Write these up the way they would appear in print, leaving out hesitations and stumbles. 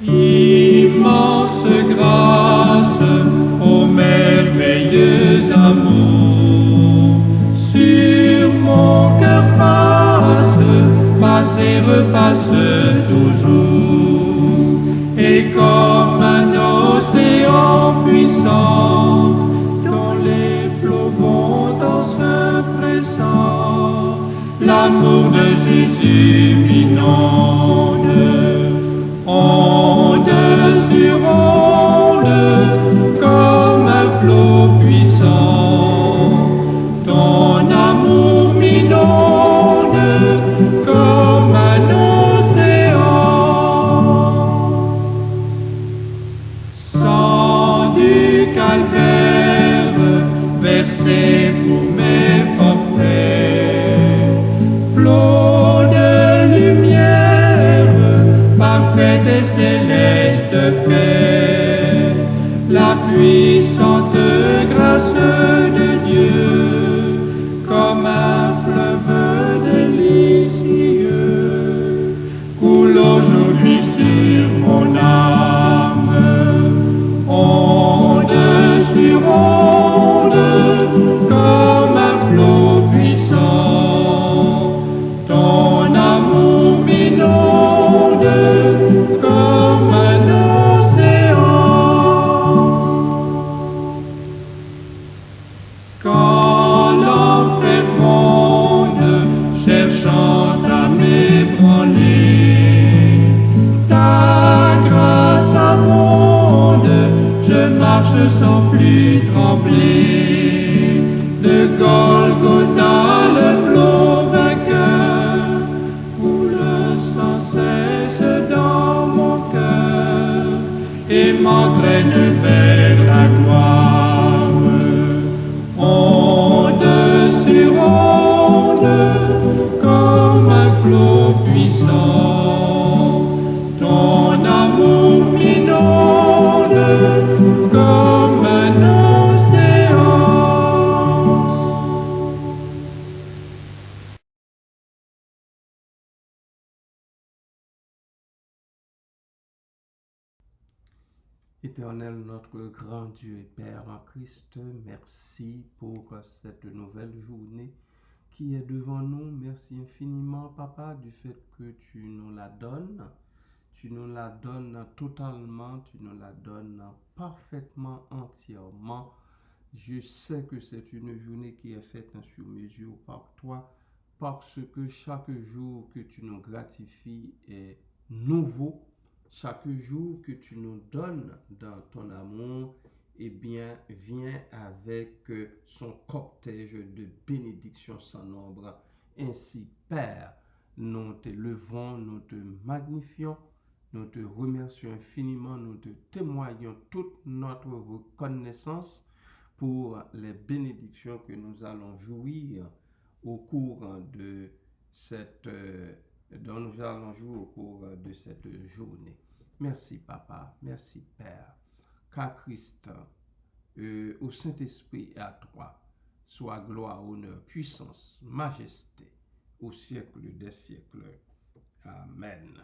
Immense grâce, ô merveilleux amour, sur mon cœur passe et repasse toujours, et comme un océan puissant, dont les flots vont en se pressant, l'amour de Jésus m'inonde, onde sur onde, comme un flot puissant. Ton amour m'inonde comme un océan. Sang du calvaire versé pour mes forfaits, flot de lumière, parfaite et céleste paix, la puissante grâce de Dieu, comme un fleuve délicieux, coule aujourd'hui sur mon âme, onde sur onde, comme un flot puissant. Ton amour m'inonde comme un océan. Quand l'enfer gronde, cherchant à m'ébranler, ta grâce abonde, je marche sans plus trembler. De Golgotha le flot vainqueur coule sans cesse dans mon cœur et m'entraîne vers la gloire. Onde sur onde, comme un flot puissant, ton amour m'inonde comme un océan. Éternel, notre grand Dieu et Père en Christ, merci pour cette nouvelle journée qui est devant nous. Merci infiniment, Papa, du fait que tu nous la donnes. Tu nous la donnes totalement, tu nous la donnes parfaitement, entièrement. Je sais que c'est une journée qui est faite sur mesure par toi, parce que chaque jour que tu nous gratifies est nouveau. Chaque jour que tu nous donnes dans ton amour, eh bien, vient avec son cortège de bénédictions sans nombre. Ainsi, Père, nous te levons, nous te magnifions, nous te remercions infiniment, nous te témoignons toute notre reconnaissance pour les bénédictions que nous allons jouir au cours de cette journée. Merci Papa, merci Père, qu'à Christ, au Saint-Esprit et à toi, soit gloire, honneur, puissance, majesté, au siècle des siècles. Amen.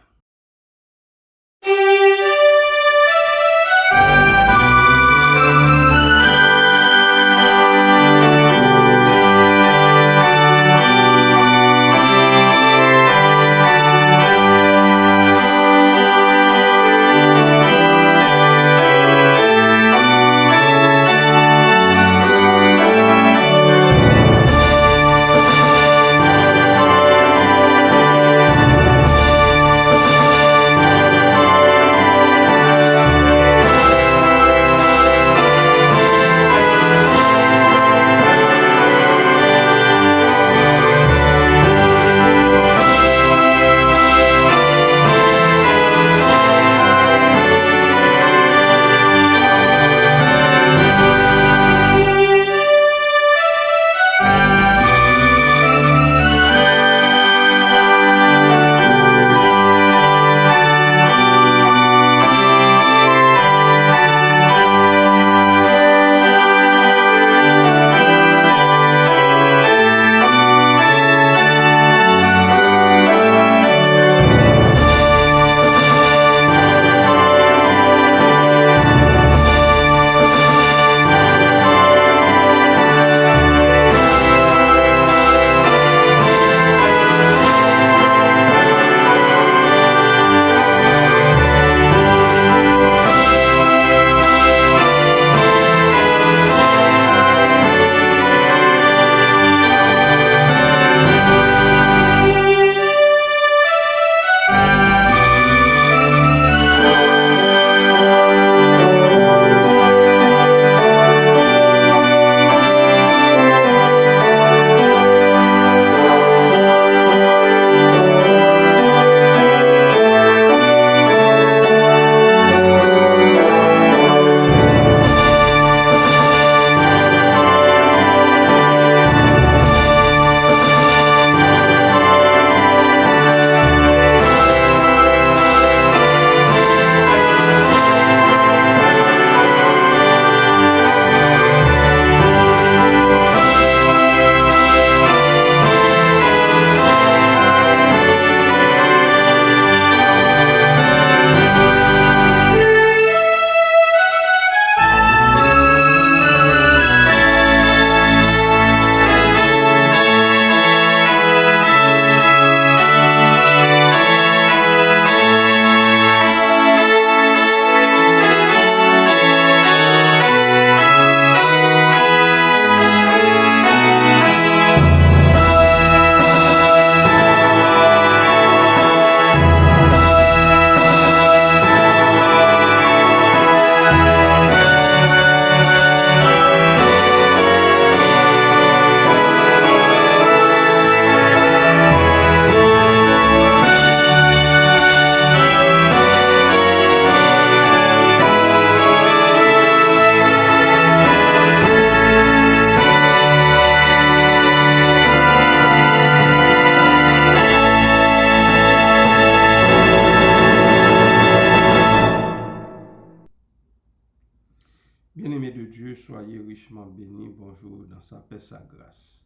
Dieu, soyez richement bénis. Bonjour dans sa paix, sa grâce.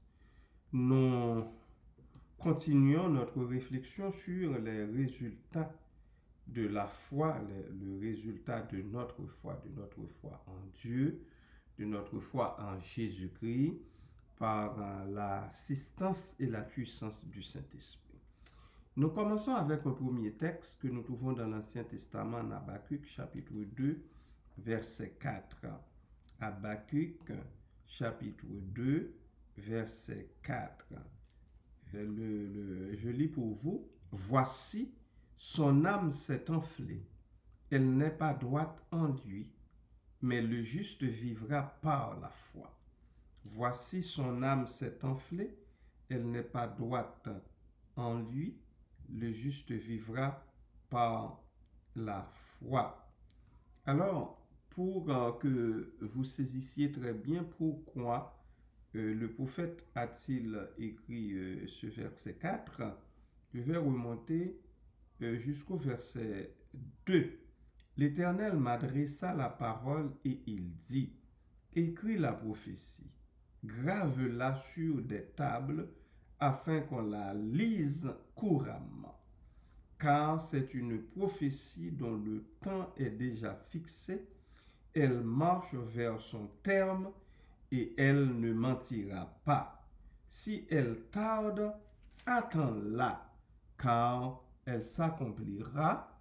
Nous continuons notre réflexion sur les résultats de la foi, le résultat de notre foi en Dieu, de notre foi en Jésus-Christ, par l'assistance et la puissance du Saint-Esprit. Nous commençons avec un premier texte que nous trouvons dans l'Ancien Testament, en Habakkuk, chapitre 2, verset 4. Habakkuk, chapitre 2, verset 4. Je lis pour vous. « Voici, son âme s'est enflée. Elle n'est pas droite en lui, mais le juste vivra par la foi. » Voici, son âme s'est enflée. Elle n'est pas droite en lui, le juste vivra par la foi. Alors, pour que vous saisissiez très bien pourquoi le prophète a-t-il écrit ce verset 4, je vais remonter jusqu'au verset 2. L'Éternel m'adressa la parole et il dit, « Écris la prophétie, grave-la sur des tables, afin qu'on la lise couramment. Car c'est une prophétie dont le temps est déjà fixé, elle marche vers son terme, et elle ne mentira pas. Si elle tarde, attends-la, car elle s'accomplira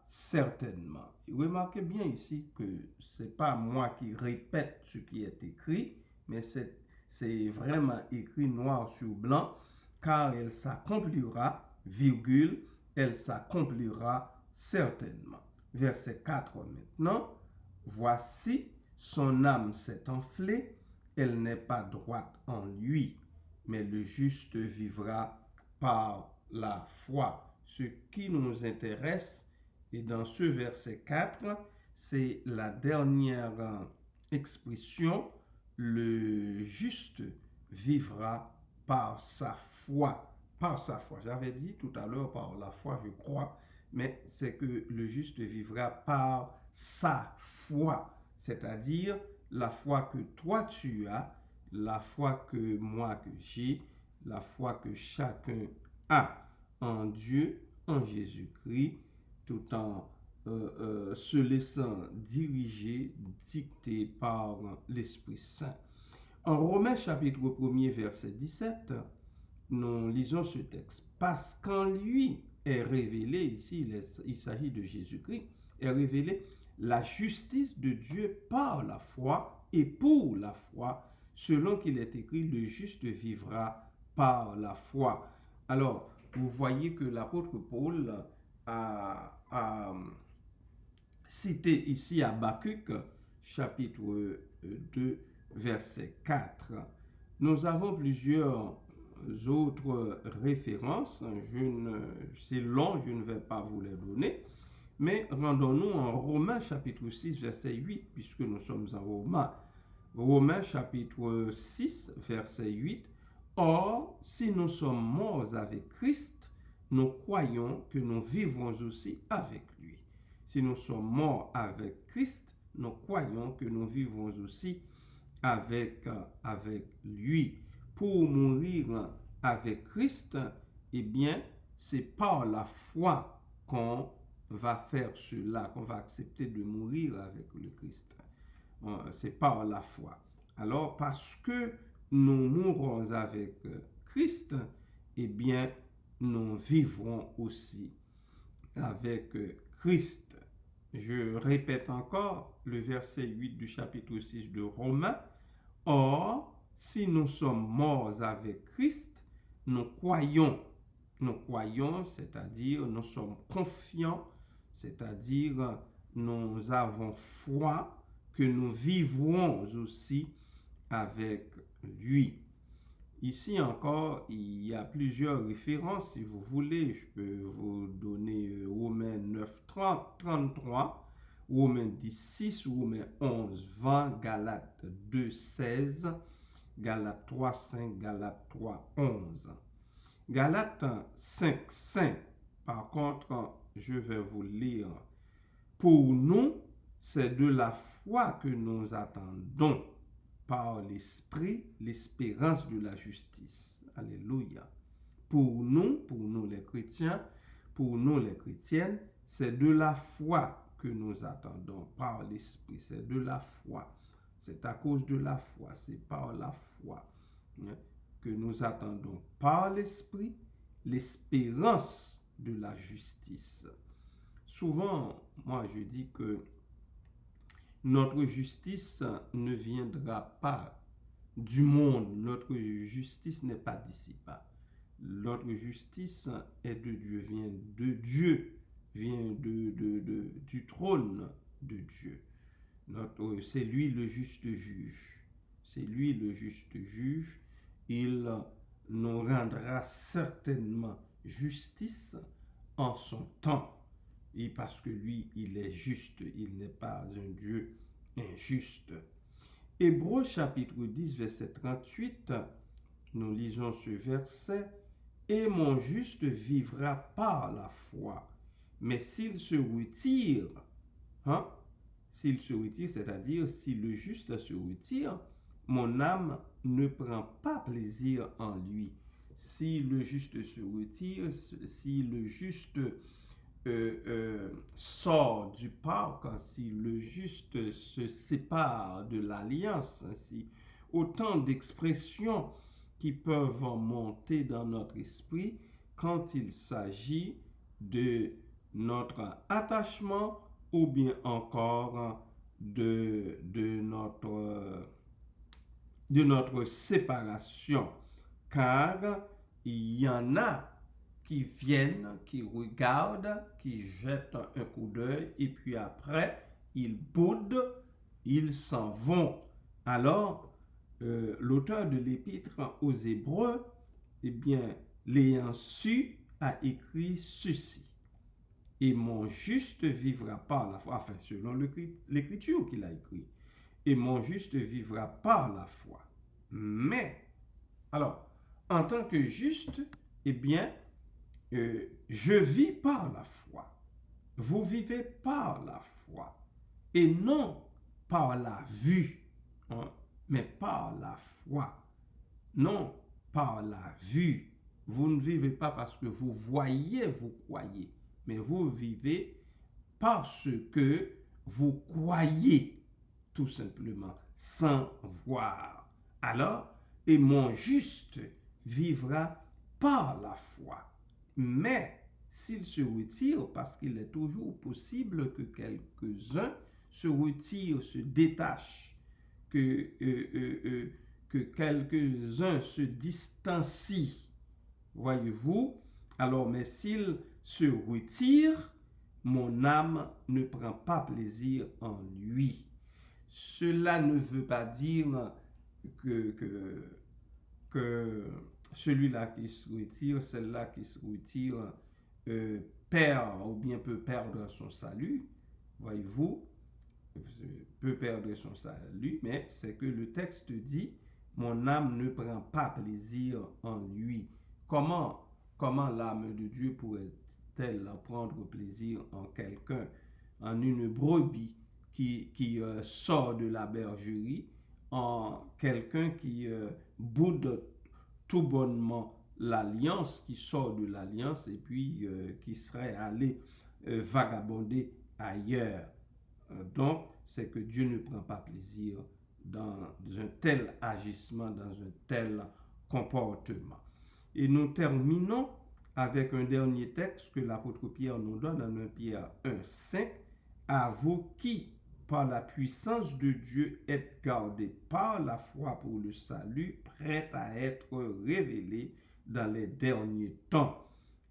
certainement. » Remarquez bien ici que ce n'est pas moi qui répète ce qui est écrit, mais c'est vraiment écrit noir sur blanc, car elle s'accomplira, virgule, elle s'accomplira certainement. Verset 4 maintenant. Voici, son âme s'est enflée, elle n'est pas droite en lui, mais le juste vivra par la foi. Ce qui nous intéresse, et dans ce verset 4, c'est la dernière expression, le juste vivra par sa foi. Par sa foi. J'avais dit tout à l'heure par la foi, je crois, mais c'est que le juste vivra par sa foi. C'est-à-dire la foi que toi tu as, la foi que moi que j'ai, la foi que chacun a en Dieu, en Jésus-Christ, tout en se laissant diriger, dicter par l'Esprit Saint. En Romains chapitre 1er, verset 17, nous lisons ce texte. « Parce qu'en lui est révélé, ici il s'agit de Jésus-Christ, est révélé la justice de Dieu par la foi et pour la foi, selon qu'il est écrit, le juste vivra par la foi. » Alors, vous voyez que l'apôtre Paul a cité ici Habakkuk, chapitre 2, verset 4. Nous avons plusieurs autres références. C'est long, je ne vais pas vous les donner. Mais rendons-nous en Romains chapitre 6, verset 8, puisque nous sommes en Romains. Romains chapitre 6, verset 8. « Or, si nous sommes morts avec Christ, nous croyons que nous vivrons aussi avec lui. » Si nous sommes morts avec Christ, nous croyons que nous vivrons aussi avec lui. Pour mourir avec Christ, eh bien, c'est par la foi qu'on va faire cela, qu'on va accepter de mourir avec le Christ. C'est par la foi. Alors, parce que nous mourrons avec Christ, eh bien, nous vivrons aussi avec Christ. Je répète encore le verset 8 du chapitre 6 de Romains. « Or, si nous sommes morts avec Christ, nous croyons, c'est-à-dire nous sommes confiants, c'est-à-dire nous avons foi que nous vivrons aussi avec lui. » Ici encore, il y a plusieurs références. Si vous voulez, je peux vous donner Romains 9, 30, 33, Romains 10, 6, Romains 11, 20, Galates 2, 16, Galates 3, 5, Galates 3, 11. Galates 5, 5, par contre, je vais vous lire. « Pour nous, c'est de la foi que nous attendons par l'Esprit l'espérance de la justice. Alléluia. Pour nous les chrétiens, pour nous les chrétiennes, c'est de la foi que nous attendons par l'Esprit. C'est de la foi. C'est à cause de la foi. C'est par la foi que nous attendons par l'Esprit l'espérance de la justice. Souvent, moi je dis que notre justice ne viendra pas du monde. Notre justice n'est pas d'ici bas. Notre justice est de Dieu, vient de Dieu, vient du trône de Dieu. C'est lui le juste juge. C'est lui le juste juge. Il nous rendra certainement justice en son temps. Et parce que lui, il est juste, il n'est pas un Dieu injuste. Hébreux chapitre 10, verset 38, nous lisons ce verset. Et mon juste vivra par la foi. Mais s'il se retire, c'est-à-dire si le juste se retire, mon âme ne prend pas plaisir en lui. Si le juste se retire, si le juste sort du parc, si le juste se sépare de l'alliance, si autant d'expressions qui peuvent monter dans notre esprit quand il s'agit de notre attachement ou bien encore de notre séparation. Car il y en a qui viennent, qui regardent, qui jettent un coup d'œil et puis après, ils boudent, ils s'en vont. Alors, l'auteur de l'épître aux Hébreux, l'ayant su, a écrit ceci. Et mon juste vivra par la foi, enfin selon l'écriture qu'il a écrit. Et mon juste vivra par la foi. Mais, alors, en tant que juste, je vis par la foi. Vous vivez par la foi. Et non par la vue, mais par la foi. Non par la vue. Vous ne vivez pas parce que vous voyez, vous croyez. Mais vous vivez parce que vous croyez, tout simplement, sans voir. Alors, et mon juste vivra par la foi. Mais s'il se retire, parce qu'il est toujours possible que quelques-uns se retirent, se détachent, que quelques-uns se distancient, voyez-vous, alors, mais s'il se retire, mon âme ne prend pas plaisir en lui. Cela ne veut pas dire que celui-là qui se retire, celle-là qui se retire, perd ou bien peut perdre son salut, voyez-vous, peut perdre son salut, mais c'est que le texte dit, mon âme ne prend pas plaisir en lui. Comment l'âme de Dieu pourrait-elle prendre plaisir en quelqu'un, en une brebis qui sort de la bergerie, en quelqu'un qui boude tout bonnement l'alliance, qui sort de l'alliance et puis qui serait allé vagabonder ailleurs. Donc, c'est que Dieu ne prend pas plaisir dans un tel agissement, dans un tel comportement. Et nous terminons avec un dernier texte que l'apôtre Pierre nous donne dans 1 Pierre 1,5. À vous qui, par la puissance de Dieu, êtes gardés par la foi pour le salut, prêt à être révélé dans les derniers temps.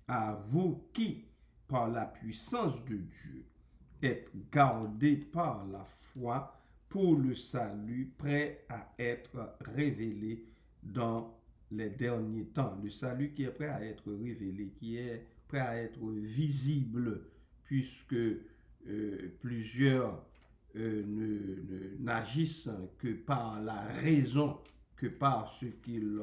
À vous qui, par la puissance de Dieu, êtes gardés par la foi pour le salut, prêt à être révélé dans les derniers temps. Le salut qui est prêt à être révélé, qui est prêt à être visible, puisque plusieurs n'agissent que par la raison, que par ce qu'ils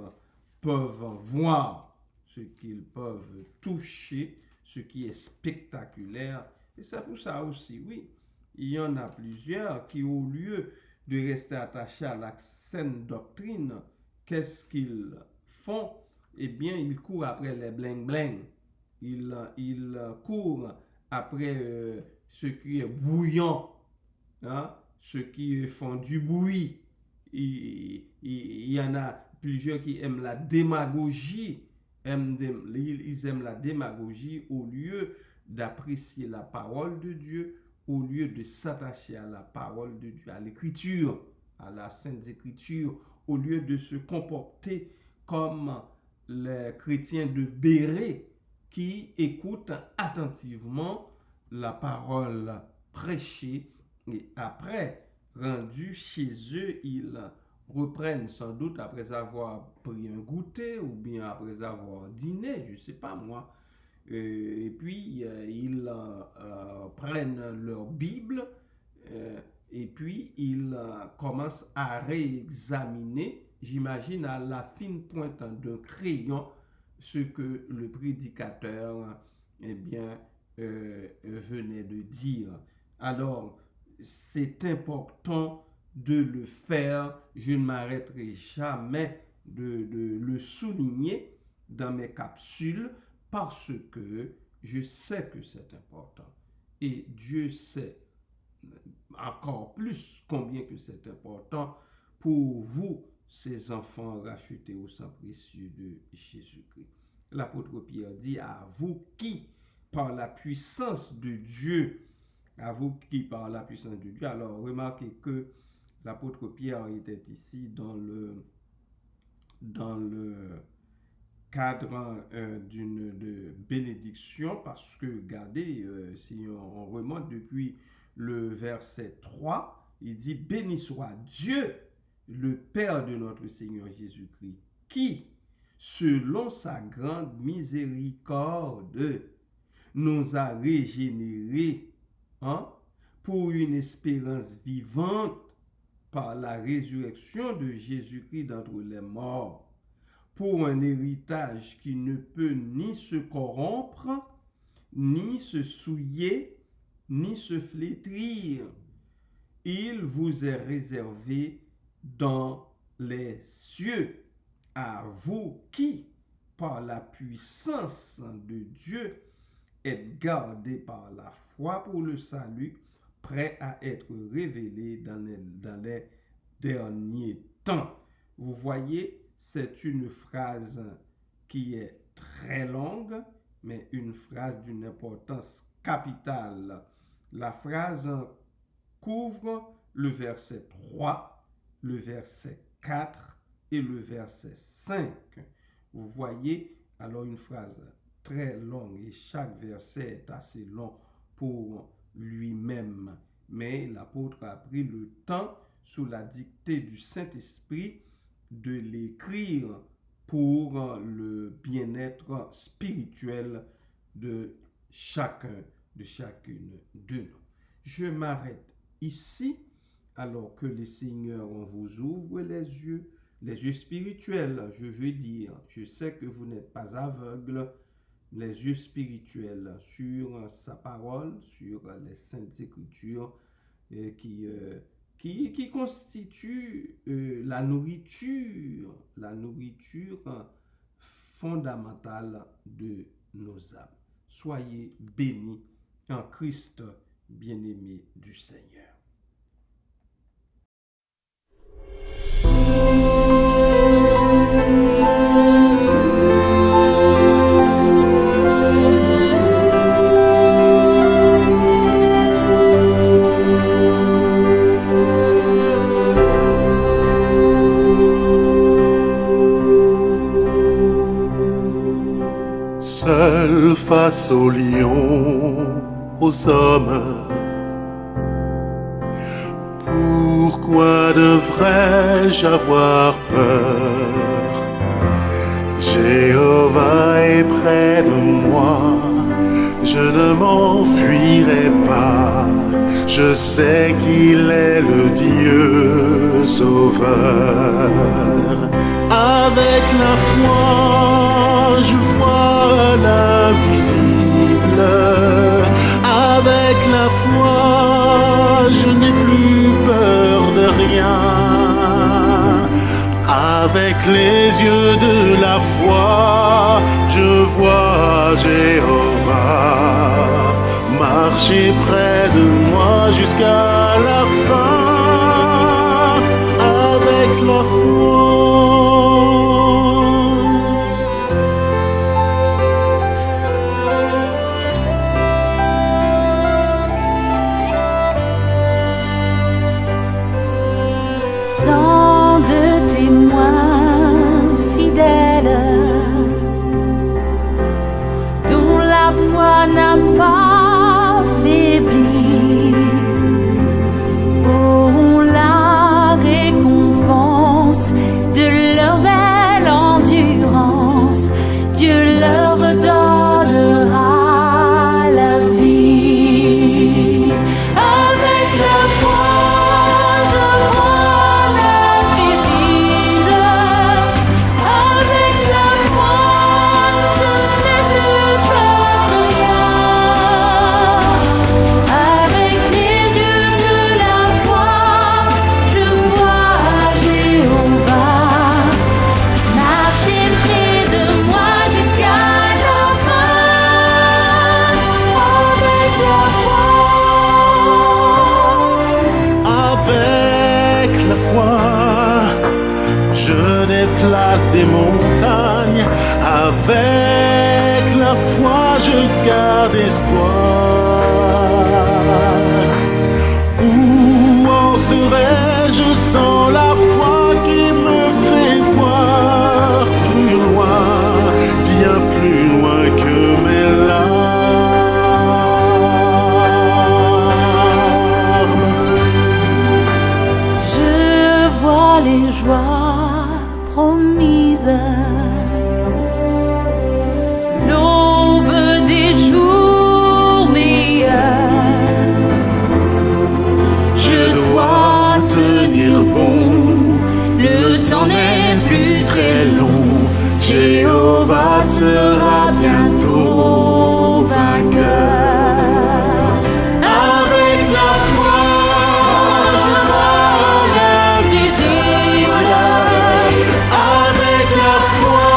peuvent voir, ce qu'ils peuvent toucher, ce qui est spectaculaire. Et c'est pour ça aussi, oui, il y en a plusieurs qui, au lieu de rester attachés à la saine doctrine, qu'est-ce qu'ils font? Eh bien, ils courent après les bling-bling. Ils courent après ce qui est bouillant, hein, ce qui font du bruit. Il y en a plusieurs qui aiment la démagogie. Ils aiment la démagogie au lieu d'apprécier la parole de Dieu, au lieu de s'attacher à la parole de Dieu, à l'écriture, à la sainte écriture, au lieu de se comporter comme les chrétiens de Béret qui écoutent attentivement la parole prêchée et après, rendus chez eux, ils reprennent sans doute après avoir pris un goûter ou bien après avoir dîné, je ne sais pas moi. Et puis, ils prennent leur Bible et puis ils commencent à réexaminer, j'imagine à la fine pointe d'un crayon, ce que le prédicateur venait de dire. Alors, c'est important de le faire. Je ne m'arrêterai jamais de le souligner dans mes capsules parce que je sais que c'est important. Et Dieu sait encore plus combien que c'est important pour vous, ces enfants rachetés au sang précieux de Jésus-Christ. L'apôtre Pierre dit à vous qui, par la puissance de Dieu, alors remarquez que l'apôtre Pierre était ici dans le cadre de bénédiction, parce que regardez, si on remonte depuis le verset 3, il dit: béni soit Dieu, le Père de notre Seigneur Jésus-Christ, qui, selon sa grande miséricorde, nous a régénérés pour une espérance vivante par la résurrection de Jésus-Christ d'entre les morts, pour un héritage qui ne peut ni se corrompre, ni se souiller, ni se flétrir. Il vous est réservé dans les cieux, à vous qui, par la puissance de Dieu, êtes gardés par la foi pour le salut, prêts à être révélés dans les derniers temps. Vous voyez, c'est une phrase qui est très longue, mais une phrase d'une importance capitale. La phrase couvre le verset 3, le verset 4 et le verset 5. Vous voyez, alors une phrase très longue et chaque verset est assez long pour lui-même. Mais l'apôtre a pris le temps, sous la dictée du Saint-Esprit, de l'écrire pour le bien-être spirituel de chacun, de chacune de nous. Je m'arrête ici, alors que les seigneurs, on vous ouvre les yeux spirituels, je veux dire. Je sais que vous n'êtes pas aveugles, les yeux spirituels sur sa parole, sur les saintes écritures qui constituent la nourriture fondamentale de nos âmes. Soyez bénis en Christ, bien-aimés du Seigneur. Seul face aux lions, aux hommes, pourquoi devrais-je avoir peur? Jéhovah est près de moi, je ne m'enfuirai pas. Je sais qu'il est le Dieu sauveur. Avec la foi, je vois l'invisible. Avec la foi, les yeux de la foi, je vois Jéhovah marcher près de moi jusqu'à la fin avec la foi. Tant de témoins fidèles dont la foi n'a pas faibli auront la récompense de leur belle endurance. Dieu leur donnera la vie. Avec la foi, je vois l'invisible. Avec la foi, je n'ai plus peur de rien. Avec les yeux de la foi, je vois Jéhovah marcher près de moi jusqu'à la fin. Avec la foi. Avec la foi, je déplace des montagnes. Avec la foi, je garde espoir. Où en serais-je sans la foi qui me fait voir plus loin, bien plus loin que mes larmes? Je vois les joies promises, l'aube des jours meilleurs. Je dois tenir bon, le temps n'est plus très long. Jéhovah sera bientôt vainqueur. Avec la foi, je vois l'invisible. Avec la foi,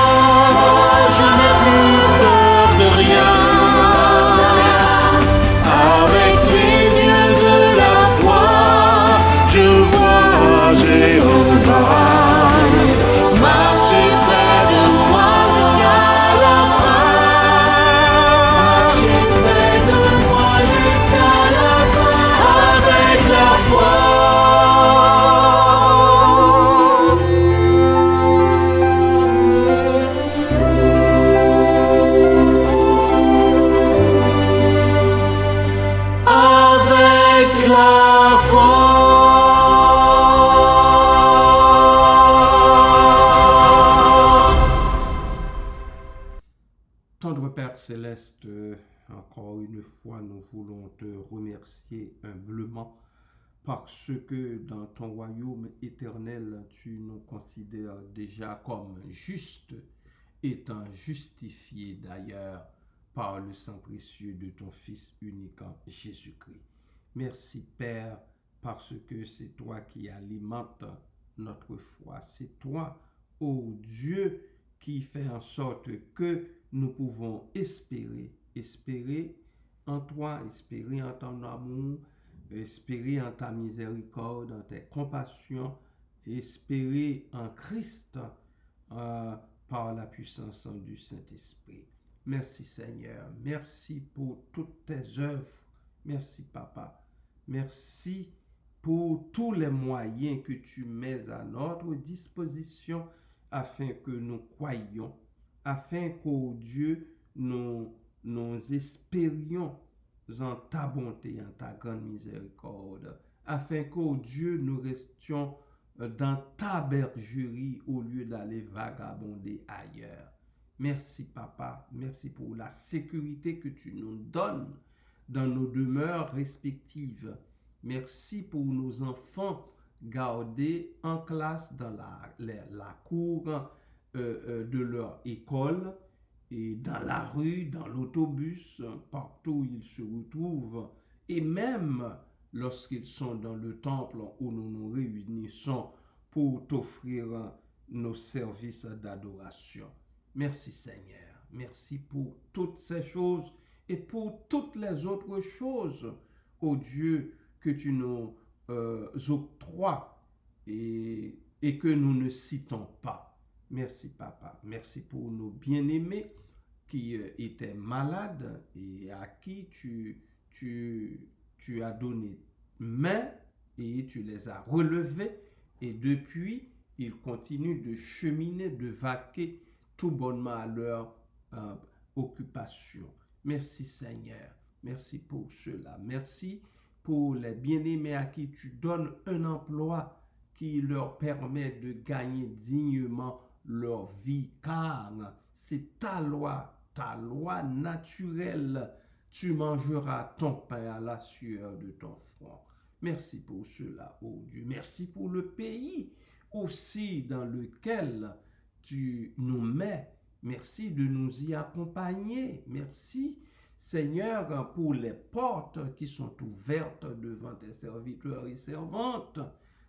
je n'ai plus peur de rien. Avec les yeux de la foi, je vois Jéhovah marcher près de moi jusqu'à la fin. Marcher près de moi jusqu'à la fin. Avec la foi. Avec la foi. Tendre Père Céleste, encore une fois, nous voulons te remercier humblement parce que dans ton royaume éternel, tu nous considères déjà comme justes, étant justifiés d'ailleurs par le sang précieux de ton Fils unique en Jésus-Christ. Merci Père, parce que c'est toi qui alimentes notre foi. C'est toi, ô Dieu, qui fait en sorte que nous pouvons espérer en toi, espérer en ton amour, espérer en ta miséricorde, en tes compassions, espérer en Christ par la puissance du Saint-Esprit. Merci Seigneur, merci pour toutes tes œuvres, merci Papa, merci pour tous les moyens que tu mets à notre disposition afin que nous croyions, afin qu'au Dieu, nous espérions en ta bonté, en ta grande miséricorde, afin qu'au Dieu, nous restions dans ta bergerie au lieu d'aller vagabonder ailleurs. Merci Papa, merci pour la sécurité que tu nous donnes dans nos demeures respectives. Merci pour nos enfants gardés en classe dans la cour de leur école et dans la rue, dans l'autobus, partout où ils se retrouvent, et même lorsqu'ils sont dans le temple où nous nous réunissons pour t'offrir nos services d'adoration. Merci Seigneur. Merci pour toutes ces choses et pour toutes les autres choses, ô Dieu, que tu nous octroies et que nous ne citons pas. Merci Papa. Merci pour nos bien-aimés qui étaient malades et à qui tu as donné main et tu les as relevés. Et depuis, ils continuent de cheminer, de vaquer tout bonnement à leur occupation. Merci Seigneur. Merci pour cela. Merci pour les bien-aimés à qui tu donnes un emploi qui leur permet de gagner dignement leur vie, car c'est ta loi naturelle. Tu mangeras ton pain à la sueur de ton front. Merci pour cela, ô Dieu. Merci pour le pays aussi dans lequel tu nous mets. Merci de nous y accompagner. Merci, Seigneur, pour les portes qui sont ouvertes devant tes serviteurs et servantes.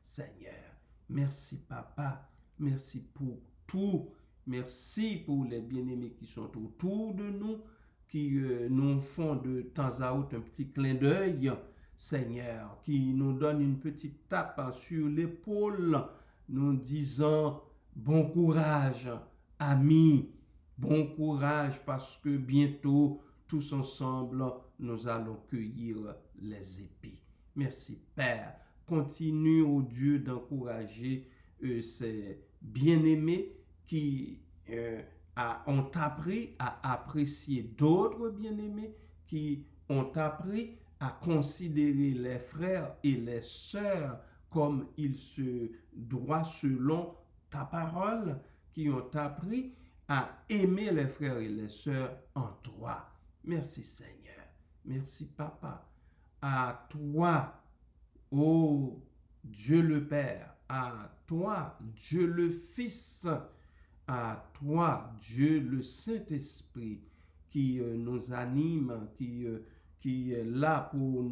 Seigneur, merci Papa. Merci pour tout. Merci pour les bien-aimés qui sont autour de nous, qui nous font de temps à autre un petit clin d'œil. Seigneur, qui nous donne une petite tape sur l'épaule, nous disant bon courage, amis, bon courage parce que bientôt, tous ensemble, nous allons cueillir les épis. Merci Père. Continue, ô Dieu, d'encourager ces bien-aimés qui ont appris à apprécier d'autres bien-aimés, qui ont appris à considérer les frères et les sœurs comme il se doit selon ta parole, qui ont appris à aimer les frères et les sœurs en toi. Merci Seigneur. Merci Papa. À toi, ô Dieu le Père, à toi, Dieu le Fils, à toi, Dieu le Saint-Esprit, qui nous anime, qui est là pour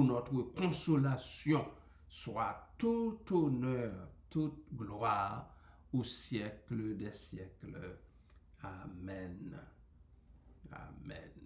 notre consolation, soit tout honneur, toute gloire au siècle des siècles. Amen. Amen.